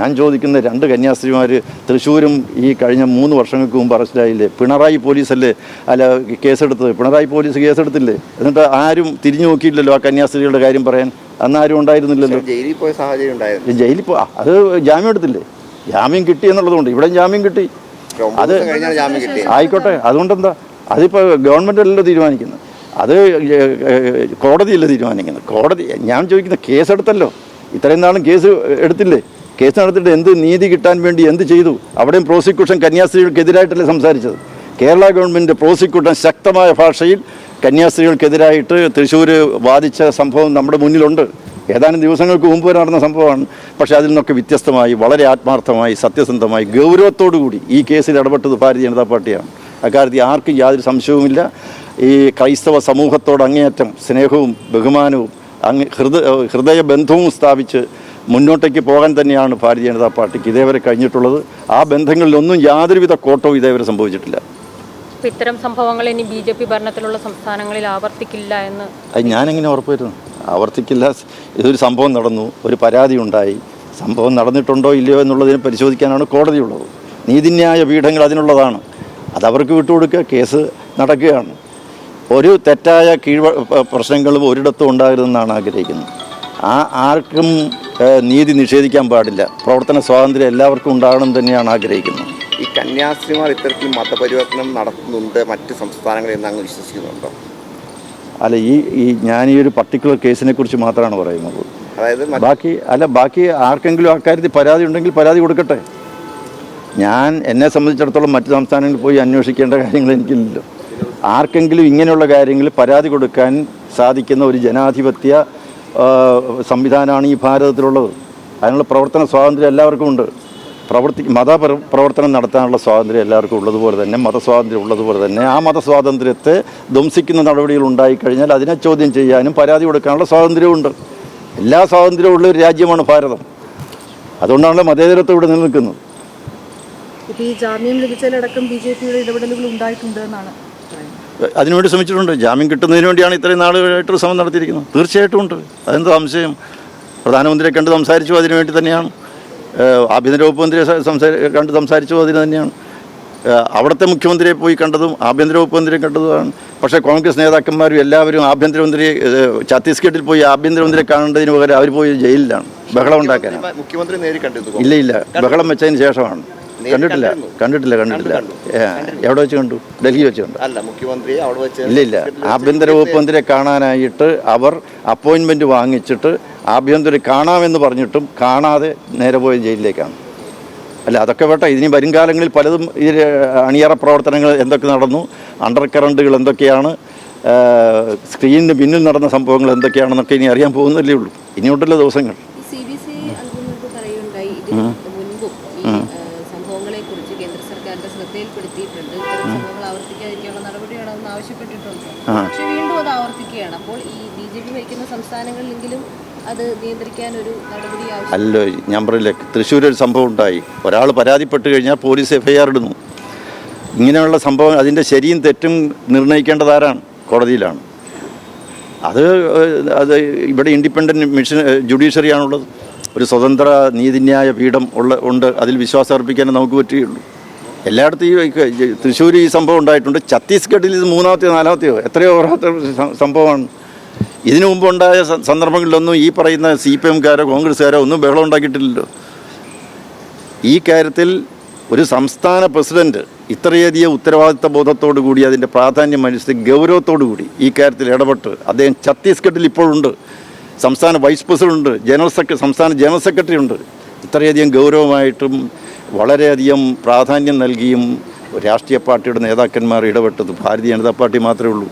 ഞാൻ ചോദിക്കുന്ന രണ്ട് കന്യാസ്ത്രീമാർ തൃശ്ശൂരും ഈ കഴിഞ്ഞ 3 വർഷങ്ങൾക്ക് മുമ്പ് അറസ്റ്റിലായില്ലേ? പിണറായി പോലീസല്ലേ അല്ല കേസെടുത്തത്? പിണറായി പോലീസ് കേസെടുത്തില്ലേ? എന്നിട്ട് ആരും തിരിഞ്ഞു നോക്കിയില്ലല്ലോ ആ കന്യാസ്ത്രീകളുടെ കാര്യം പറയാൻ. അന്ന് ആരും ഉണ്ടായിരുന്നില്ലല്ലോ. ജയിലിൽ പോയ സാഹചര്യം ഉണ്ടായിരുന്നു. ജയിലിൽ അത് ജാമ്യം എടുത്തില്ലേ? ജാമ്യം കിട്ടി എന്നുള്ളതുകൊണ്ട് ഇവിടെ ജാമ്യം കിട്ടി. അത് ആയിക്കോട്ടെ, അതുകൊണ്ടെന്താ? അതിപ്പോൾ ഗവൺമെൻറ് അല്ലല്ലോ തീരുമാനിക്കുന്നത്, അത് കോടതിയല്ലേ തീരുമാനിക്കുന്നത്. കോടതി ഞാൻ ചോദിക്കുന്ന കേസെടുത്തല്ലോ. ഇത്രയും നാളും കേസ് എടുത്തില്ലേ? കേസ് നടത്തിയിട്ട് എന്ത് നീതി കിട്ടാൻ വേണ്ടി എന്ത് ചെയ്തു? അവിടെയും പ്രോസിക്യൂഷൻ കന്യാസ്ത്രീകൾക്കെതിരായിട്ടല്ലേ സംസാരിച്ചത്? കേരള ഗവൺമെൻറ് പ്രോസിക്യൂഷൻ ശക്തമായ ഭാഷയിൽ കന്യാസ്ത്രീകൾക്കെതിരായിട്ട് തൃശ്ശൂർ വാദിച്ച സംഭവം നമ്മുടെ മുന്നിലുണ്ട്. ഏതാനും ദിവസങ്ങൾക്ക് മുമ്പ് നടന്ന സംഭവമാണ്. പക്ഷേ അതിൽ നിന്നൊക്കെ വ്യത്യസ്തമായി, വളരെ ആത്മാർത്ഥമായി, സത്യസന്ധമായി, ഗൗരവത്തോടുകൂടി ഈ കേസിൽ ഇടപെട്ടത് ഭാരതീയ ജനതാ പാർട്ടിയാണ്. അക്കാര്യത്തിൽ ആർക്കും യാതൊരു സംശയവുമില്ല. ഈ ക്രൈസ്തവ സമൂഹത്തോട് അങ്ങേയറ്റം സ്നേഹവും ബഹുമാനവും ഹൃദയബന്ധവും സ്ഥാപിച്ച് മുന്നോട്ടേക്ക് പോകാൻ തന്നെയാണ് ഭാരതീയ ജനതാ പാർട്ടിക്ക് ഇതേവരെ കഴിഞ്ഞിട്ടുള്ളത്. ആ ബന്ധങ്ങളിലൊന്നും യാതൊരുവിധ കോട്ടവും ഇതേവരെ സംഭവിച്ചിട്ടില്ല. ഇത്തരം സംഭവങ്ങൾ ഇനി BJP ഭരണത്തിലുള്ള സംസ്ഥാനങ്ങളിൽ ആവർത്തിക്കില്ല എന്ന് അത് ഞാനെങ്ങനെ ഉറപ്പുവരുന്നു? ആവർത്തിക്കില്ല. ഇതൊരു സംഭവം നടന്നു, ഒരു പരാതി ഉണ്ടായി, സംഭവം നടന്നിട്ടുണ്ടോ ഇല്ലയോ എന്നുള്ളതിനെ പരിശോധിക്കാനാണ് കോടതിയുള്ളത്. നീതിന്യായ പീഠങ്ങൾ അതിനുള്ളതാണ്. അതവർക്ക് വിട്ടുകൊടുക്കുക. കേസ് നടക്കുകയാണ്. ഒരു തെറ്റായ പ്രശ്നങ്ങളും ഒരിടത്തും ഉണ്ടാകരുതെന്നാണ് ആഗ്രഹിക്കുന്നത്. ആർക്കും നീതി നിഷേധിക്കാൻ പാടില്ല. പ്രവർത്തന സ്വാതന്ത്ര്യം എല്ലാവർക്കും ഉണ്ടാകണം തന്നെയാണ് ആഗ്രഹിക്കുന്നത്. ഈ കന്യാസ്ത്രീമാർ ഇത്തരത്തിൽ മതപരിവർത്തനം നടത്തുന്നുണ്ട് മറ്റ് സംസ്ഥാനങ്ങളിൽ നിന്ന് അങ്ങ് വിശ്വസിക്കുന്നുണ്ടോ? അല്ല, ഞാൻ ഈ ഒരു പർട്ടിക്കുലർ കേസിനെ കുറിച്ച് മാത്രമാണ് പറയുന്നത്. അതായത് ബാക്കി ആർക്കെങ്കിലും അക്കാര്യത്തിൽ പരാതി ഉണ്ടെങ്കിൽ പരാതി കൊടുക്കട്ടെ. എന്നെ സംബന്ധിച്ചിടത്തോളം മറ്റ് സംസ്ഥാനങ്ങളിൽ പോയി അന്വേഷിക്കേണ്ട കാര്യങ്ങൾ എനിക്കില്ലല്ലോ. ആർക്കെങ്കിലും ഇങ്ങനെയുള്ള കാര്യങ്ങളിൽ പരാതി കൊടുക്കാൻ സാധിക്കുന്ന ഒരു ജനാധിപത്യ സംവിധാനമാണ് ഈ ഭാരതത്തിലുള്ളത്. അതിനുള്ള പ്രവർത്തന സ്വാതന്ത്ര്യം എല്ലാവർക്കും ഉണ്ട്. മതപ്രവർത്തനം നടത്താനുള്ള സ്വാതന്ത്ര്യം എല്ലാവർക്കും ഉള്ളതുപോലെ തന്നെ മതസ്വാതന്ത്ര്യം ഉള്ളതുപോലെ തന്നെ ആ മതസ്വാതന്ത്ര്യത്തെ ധ്വംസിക്കുന്ന നടപടികൾ ഉണ്ടായിക്കഴിഞ്ഞാൽ അതിനെ ചോദ്യം ചെയ്യാനും പരാതി കൊടുക്കാനുള്ള സ്വാതന്ത്ര്യമുണ്ട്. എല്ലാ സ്വാതന്ത്ര്യവും ഉള്ള ഒരു രാജ്യമാണ് ഭാരതം. അതുകൊണ്ടാണല്ലോ മതേതരത്വം ഇവിടെ നിലനിൽക്കുന്നത്. ഇപ്പോൾ ഈ ജാമ്യം ലഭിച്ചതിലടക്കം BJPയുടെ ഇടപെടലുകൾ ഉണ്ടായിട്ടുണ്ട് എന്നാണ് അതിനുവേണ്ടി ശ്രമിച്ചിട്ടുണ്ട്. ജാമ്യം കിട്ടുന്നതിന് വേണ്ടിയാണ് ഇത്രയും നാളുകളായിട്ട് ശ്രമം നടത്തിയിരിക്കുന്നത്. തീർച്ചയായിട്ടും ഉണ്ട്. അതെന്താ സംശയം? പ്രധാനമന്ത്രിയെ കണ്ട് സംസാരിച്ചു, അതിനുവേണ്ടി തന്നെയാണ്. ആഭ്യന്തര വകുപ്പ് മന്ത്രിയെ കണ്ട് സംസാരിച്ചു, അതിന് തന്നെയാണ്. അവിടുത്തെ മുഖ്യമന്ത്രിയെ പോയി കണ്ടതും ആഭ്യന്തര വകുപ്പ് മന്ത്രിയെ കണ്ടതുമാണ്. പക്ഷേ കോൺഗ്രസ് നേതാക്കന്മാരും എല്ലാവരും ആഭ്യന്തരമന്ത്രിയെ ഛത്തീസ്ഗഡിൽ പോയി ആഭ്യന്തരമന്ത്രിയെ കാണേണ്ടതിന് പകരം അവർ പോയി ജയിലിലാണ് ബഹളം ഉണ്ടാക്കാനാണ്. മുഖ്യമന്ത്രി നേരിൽ കണ്ടു? ഇല്ല, ബഹളം വെച്ചതിന് ശേഷമാണ്. കണ്ടിട്ടില്ല. എവിടെ വെച്ച് കണ്ടു? ഡൽഹി വെച്ച് കണ്ടു? അല്ല, മുഖ്യമന്ത്രി അവിടെ വെച്ച് ഇല്ല. ആഭ്യന്തര വകുപ്പ് മന്ത്രിയെ കാണാനായിട്ട് അവർ അപ്പോയിൻമെൻറ്റ് വാങ്ങിച്ചിട്ട് ആഭ്യന്തരം കാണാമെന്ന് പറഞ്ഞിട്ടും കാണാതെ നേരെ പോയ ജയിലിലേക്കാണ്. അല്ല, അതൊക്കെ വേട്ടെ. ഇനി വരും കാലങ്ങളിൽ പലതും ഈ അണിയറ പ്രവർത്തനങ്ങൾ എന്തൊക്കെ നടന്നു, അണ്ടർ കറണ്ടുകൾ എന്തൊക്കെയാണ്, സ്ക്രീനിന് പിന്നിൽ നടന്ന സംഭവങ്ങൾ എന്തൊക്കെയാണെന്നൊക്കെ ഇനി അറിയാൻ പോകുന്നല്ലേ ഉള്ളൂ. ഇനിയുണ്ടല്ലോ ദിവസങ്ങൾ. ശ്രദ്ധയിൽപ്പെടുത്തിയിട്ടുണ്ട്. സംഭവങ്ങൾ ആവർത്തിക്കാതിരിക്കാനുള്ള നടപടിയാണെന്ന് ആവശ്യപ്പെട്ടിട്ടുണ്ട്. പക്ഷേ വീണ്ടും അത് ആവർത്തിക്കുകയാണ്. അപ്പോൾ ഈ BJP ഭരിക്കുന്ന സംസ്ഥാനങ്ങളിലെങ്കിലും അത് നിയന്ത്രിക്കാൻ ഒരു നടപടി ആവശ്യം. അല്ലോ, ഞാൻ പറയില്ലേ, തൃശ്ശൂർ ഒരു സംഭവം ഉണ്ടായി. ഒരാൾ പരാതിപ്പെട്ട് കഴിഞ്ഞാൽ പോലീസ് FIR ഇടുന്നു. ഇങ്ങനെയുള്ള സംഭവം അതിൻ്റെ ശരിയും തെറ്റും നിർണ്ണയിക്കേണ്ടത് ആരാണ്? കോടതിയിലാണ്. അത് ഇവിടെ ഇൻഡിപെൻഡൻറ്റ് ജുഡീഷ്യറിയാണുള്ളത്. ഒരു സ്വതന്ത്ര നീതിന്യായ പീഠം ഉണ്ട്. അതിൽ വിശ്വാസം അർപ്പിക്കാനേ നമുക്ക് പറ്റുകയുള്ളൂ. എല്ലായിടത്തും ഈ തൃശ്ശൂർ ഈ സംഭവം ഉണ്ടായിട്ടുണ്ട്. ഛത്തീസ്ഗഡിൽ ഇത് 3ാമത്തെയോ 4ാമത്തെയോ എത്രയോ സംഭവമാണ്. ഇതിനു മുമ്പുണ്ടായ സന്ദർഭങ്ങളിലൊന്നും ഈ പറയുന്ന CPMകാരോ കോൺഗ്രസ്സുകാരോ ഒന്നും ബഹളം ഉണ്ടാക്കിയിട്ടില്ലല്ലോ. ഈ കാര്യത്തിൽ ഒരു സംസ്ഥാന പ്രസിഡന്റ് ഇത്രയധികം ഉത്തരവാദിത്ത ബോധത്തോടു കൂടി അതിൻ്റെ പ്രാധാന്യം മനസ്സിലാക്കി ഗൗരവത്തോടു കൂടി ഈ കാര്യത്തിൽ ഇടപെട്ട് അദ്ദേഹം ഛത്തീസ്ഗഡിൽ ഇപ്പോഴുണ്ട്. സംസ്ഥാന വൈസ് പ്രസിഡന്റ് സംസ്ഥാന ജനറൽ സെക്രട്ടറി ഉണ്ട്. ഇത്രയധികം ഗൗരവമായിട്ടും വളരെയധികം പ്രാധാന്യം നൽകിയും രാഷ്ട്രീയ പാർട്ടിയുടെ നേതാക്കന്മാർ ഇടപെട്ടത് ഭാരതീയ ജനതാ പാർട്ടി മാത്രമേ ഉള്ളൂ.